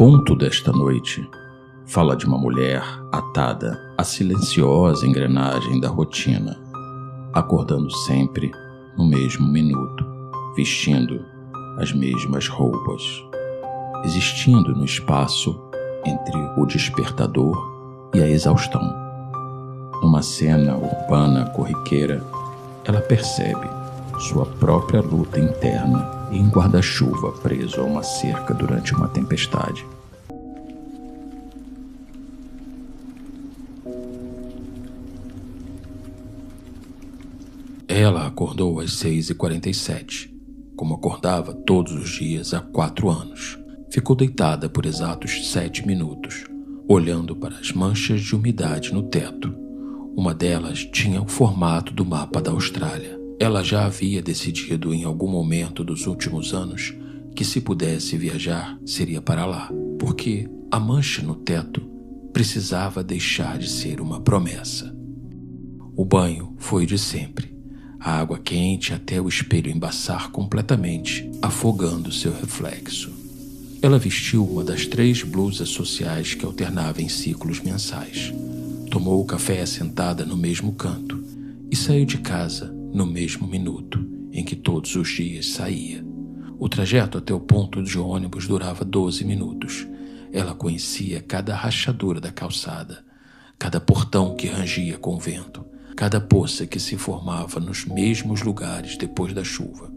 conto desta noite fala de uma mulher atada à silenciosa engrenagem da rotina, acordando sempre no mesmo minuto, vestindo as mesmas roupas, existindo no espaço entre o despertador e a exaustão. Numa cena urbana corriqueira, ela percebe sua própria luta interna em um guarda-chuva preso a uma cerca durante uma tempestade. Ela acordou às 6h47, como acordava todos os dias há 4 anos. Ficou deitada por exatos 7 minutos, olhando para as manchas de umidade no teto. Uma delas tinha o formato do mapa da Austrália. Ela já havia decidido em algum momento dos últimos anos que, se pudesse viajar, seria para lá, porque a mancha no teto precisava deixar de ser uma promessa. O banho foi de sempre. A água quente até o espelho embaçar completamente, afogando seu reflexo. Ela vestiu uma das 3 blusas sociais que alternava em ciclos mensais. Tomou o café sentada no mesmo canto e saiu de casa no mesmo minuto em que todos os dias saía. O trajeto até o ponto de ônibus durava 12 minutos. Ela conhecia cada rachadura da calçada, cada portão que rangia com o vento, cada poça que se formava nos mesmos lugares depois da chuva.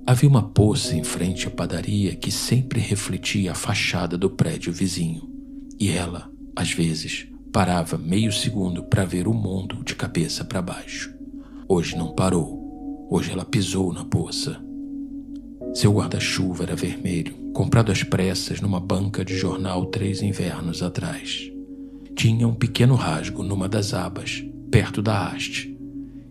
Havia uma poça em frente à padaria que sempre refletia a fachada do prédio vizinho, e ela, às vezes, parava meio segundo para ver o mundo de cabeça para baixo. Hoje não parou. Hoje ela pisou na poça. Seu guarda-chuva era vermelho, comprado às pressas numa banca de jornal 3 invernos atrás. Tinha um pequeno rasgo numa das abas, perto da haste,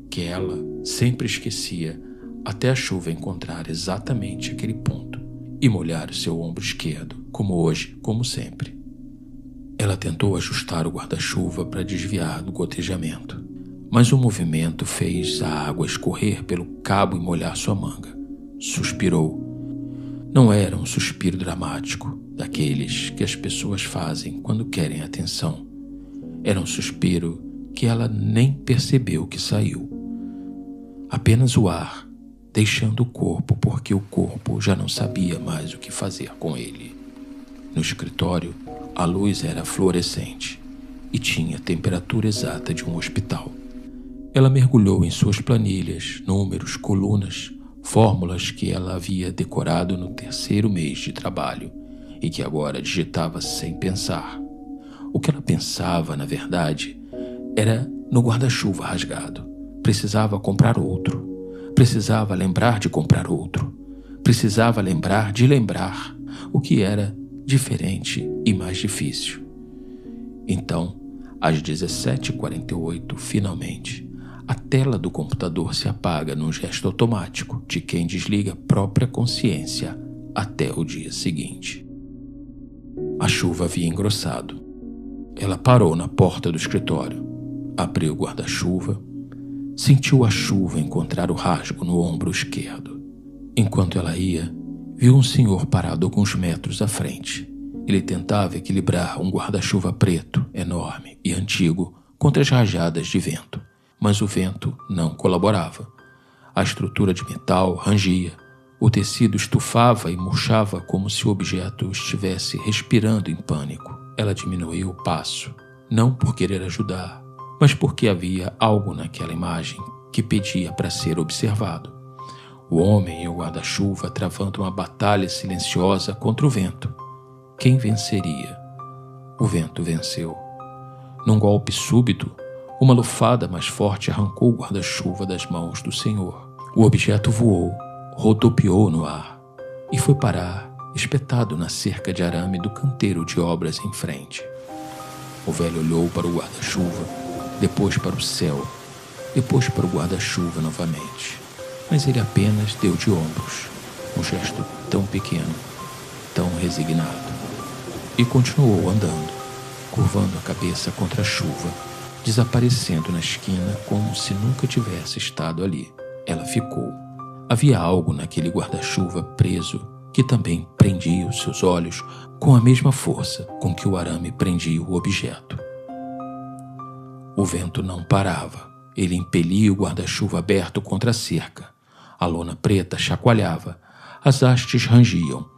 que ela sempre esquecia até a chuva encontrar exatamente aquele ponto e molhar o seu ombro esquerdo, como hoje, como sempre. Ela tentou ajustar o guarda-chuva para desviar do gotejamento, mas o movimento fez a água escorrer pelo cabo e molhar sua manga. Suspirou. Não era um suspiro dramático, daqueles que as pessoas fazem quando querem atenção. Era um suspiro que ela nem percebeu que saiu. Apenas o ar, deixando o corpo porque o corpo já não sabia mais o que fazer com ele. No escritório, a luz era fluorescente e tinha a temperatura exata de um hospital. Ela mergulhou em suas planilhas, números, colunas, fórmulas que ela havia decorado no 3º mês de trabalho e que agora digitava sem pensar. O que ela pensava, na verdade, era no guarda-chuva rasgado. Precisava comprar outro. Precisava lembrar de comprar outro. Precisava lembrar de lembrar, o que era diferente e mais difícil. Então, às 17h48, finalmente, a tela do computador se apaga num gesto automático de quem desliga a própria consciência até o dia seguinte. A chuva havia engrossado. Ela parou na porta do escritório, abriu o guarda-chuva, sentiu a chuva encontrar o rasgo no ombro esquerdo. Enquanto ela ia, viu um senhor parado alguns metros à frente. Ele tentava equilibrar um guarda-chuva preto, enorme e antigo, contra as rajadas de vento, mas o vento não colaborava. A estrutura de metal rangia, o tecido estufava e murchava como se o objeto estivesse respirando em pânico. Ela diminuiu o passo, não por querer ajudar, mas porque havia algo naquela imagem que pedia para ser observado. O homem e o guarda-chuva travando uma batalha silenciosa contra o vento. Quem venceria? O vento venceu. Num golpe súbito, uma lufada mais forte arrancou o guarda-chuva das mãos do senhor. O objeto voou, rodopiou no ar e foi parar espetado na cerca de arame do canteiro de obras em frente. O velho olhou para o guarda-chuva, depois para o céu, depois para o guarda-chuva novamente. Mas ele apenas deu de ombros, um gesto tão pequeno, tão resignado, e continuou andando, curvando a cabeça contra a chuva, desaparecendo na esquina como se nunca tivesse estado ali. Ela ficou. Havia algo naquele guarda-chuva preso que também prendia os seus olhos com a mesma força com que o arame prendia o objeto. O vento não parava. Ele impelia o guarda-chuva aberto contra a cerca. A lona preta chacoalhava, as hastes rangiam,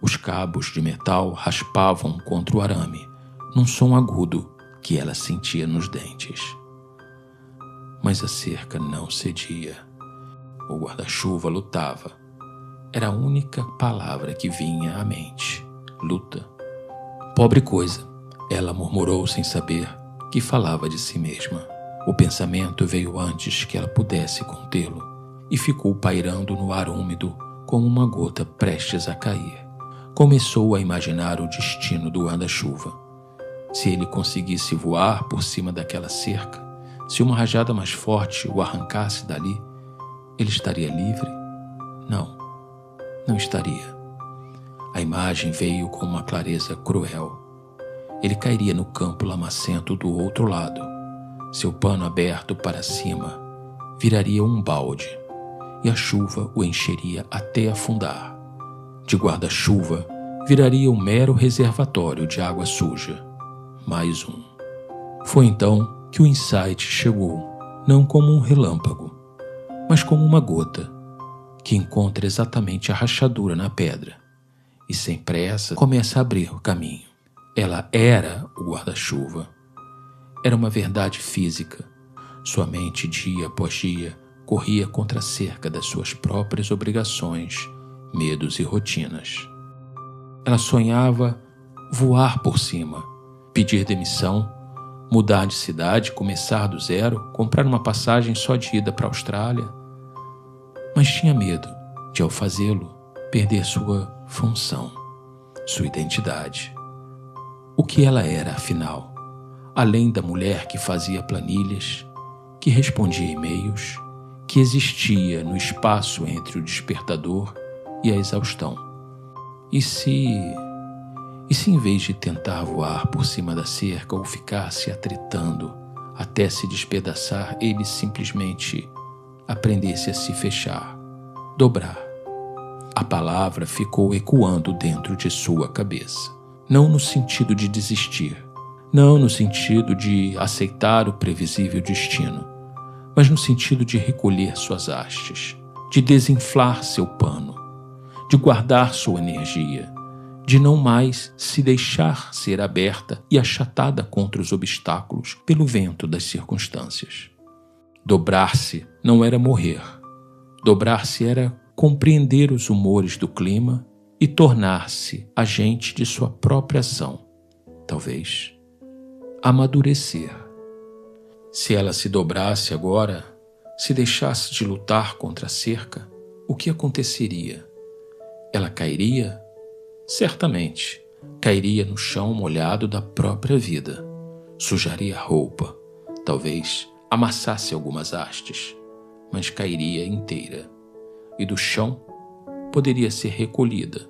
os cabos de metal raspavam contra o arame, num som agudo que ela sentia nos dentes. Mas a cerca não cedia. O guarda-chuva lutava. Era a única palavra que vinha à mente. Luta. Pobre coisa, ela murmurou sem saber que falava de si mesma. O pensamento veio antes que ela pudesse contê-lo e ficou pairando no ar úmido como uma gota prestes a cair. Começou a imaginar o destino do guarda-chuva. Se ele conseguisse voar por cima daquela cerca, se uma rajada mais forte o arrancasse dali, ele estaria livre? Não estaria. A imagem veio com uma clareza cruel. Ele cairia no campo lamacento do outro lado. Seu pano aberto para cima viraria um balde e a chuva o encheria até afundar. De guarda-chuva viraria um mero reservatório de água suja. Mais um. Foi então que o insight chegou, não como um relâmpago, mas como uma gota que encontra exatamente a rachadura na pedra e sem pressa começa a abrir o caminho. Ela era o guarda-chuva. Era uma verdade física. Sua mente, dia após dia, corria contra a cerca das suas próprias obrigações, medos e rotinas. Ela sonhava voar por cima, pedir demissão, mudar de cidade, começar do zero, comprar uma passagem só de ida para a Austrália. Mas tinha medo de, ao fazê-lo, perder sua função, sua identidade. O que ela era, afinal, além da mulher que fazia planilhas, que respondia e-mails, que existia no espaço entre o despertador e a exaustão? E se em vez de tentar voar por cima da cerca ou ficar se atritando até se despedaçar, ele simplesmente aprendesse a se fechar, dobrar? A palavra ficou ecoando dentro de sua cabeça. Não no sentido de desistir, não no sentido de aceitar o previsível destino, mas no sentido de recolher suas hastes, de desinflar seu pano, de guardar sua energia, de não mais se deixar ser aberta e achatada contra os obstáculos pelo vento das circunstâncias. Dobrar-se não era morrer. Dobrar-se era compreender os humores do clima e tornar-se agente de sua própria ação. Talvez amadurecer. Se ela se dobrasse agora, se deixasse de lutar contra a cerca, o que aconteceria? Ela cairia? Certamente, cairia no chão molhado da própria vida. Sujaria a roupa, talvez amassasse algumas hastes, mas cairia inteira. E do chão poderia ser recolhida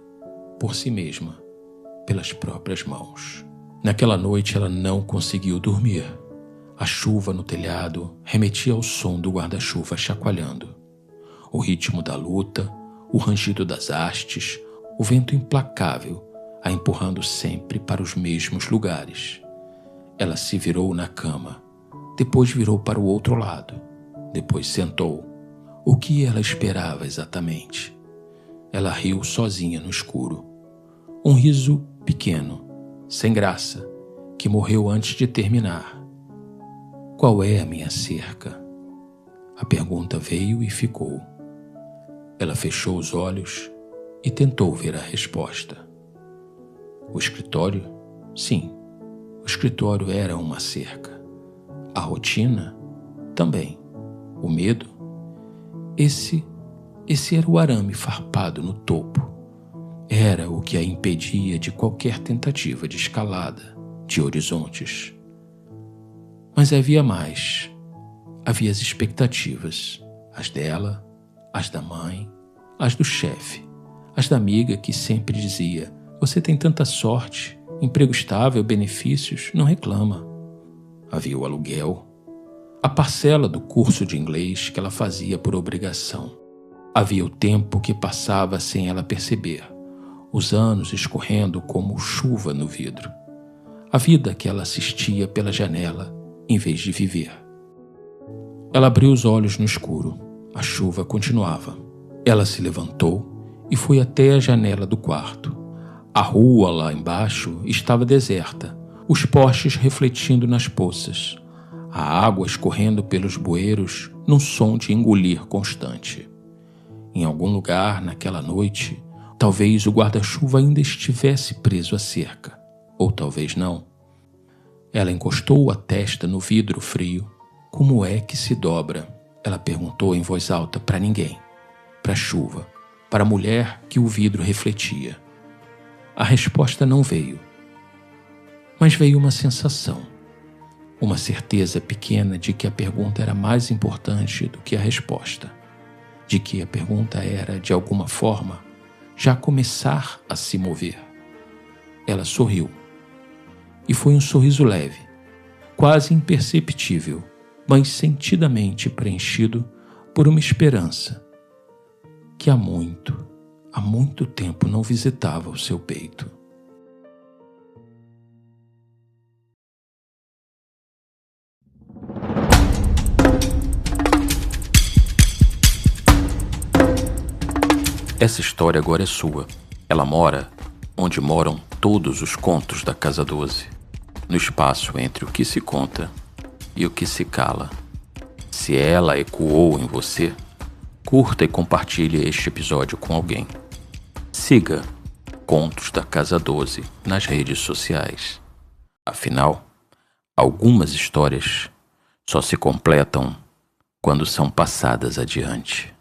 por si mesma, pelas próprias mãos. Naquela noite ela não conseguiu dormir. A chuva no telhado remetia ao som do guarda-chuva chacoalhando. O ritmo da luta, o rangido das hastes, o vento implacável a empurrando sempre para os mesmos lugares. Ela se virou na cama, depois virou para o outro lado, depois sentou. O que ela esperava exatamente? Ela riu sozinha no escuro. Um riso pequeno, sem graça, que morreu antes de terminar. Qual é a minha cerca? A pergunta veio e ficou. Ela fechou os olhos e tentou ver a resposta. O escritório? Sim, o escritório era uma cerca. A rotina? Também. O medo? Esse era o arame farpado no topo. Era o que a impedia de qualquer tentativa de escalada, de horizontes. Mas havia mais. Havia as expectativas, as dela, as da mãe, as do chefe, as da amiga que sempre dizia: você tem tanta sorte, emprego estável, benefícios, não reclama. Havia o aluguel, a parcela do curso de inglês que ela fazia por obrigação. Havia o tempo que passava sem ela perceber, os anos escorrendo como chuva no vidro. A vida que ela assistia pela janela em vez de viver. Ela abriu os olhos no escuro. A chuva continuava. Ela se levantou e foi até a janela do quarto. A rua lá embaixo estava deserta, os postes refletindo nas poças, a água escorrendo pelos bueiros num som de engolir constante. Em algum lugar naquela noite, talvez o guarda-chuva ainda estivesse preso à cerca, ou talvez não. Ela encostou a testa no vidro frio. Como é que se dobra? Ela perguntou em voz alta para ninguém, para a chuva, para a mulher que o vidro refletia. A resposta não veio, mas veio uma sensação, uma certeza pequena de que a pergunta era mais importante do que a resposta, de que a pergunta era, de alguma forma, já começar a se mover. Ela sorriu, e foi um sorriso leve, quase imperceptível, mas sentidamente preenchido por uma esperança que há muito tempo não visitava o seu peito. Essa história agora é sua. Ela mora onde moram todos os contos da Casa 12, no espaço entre o que se conta e o que se cala. Se ela ecoou em você, curta e compartilhe este episódio com alguém. Siga Contos da Casa 12 nas redes sociais. Afinal, algumas histórias só se completam quando são passadas adiante.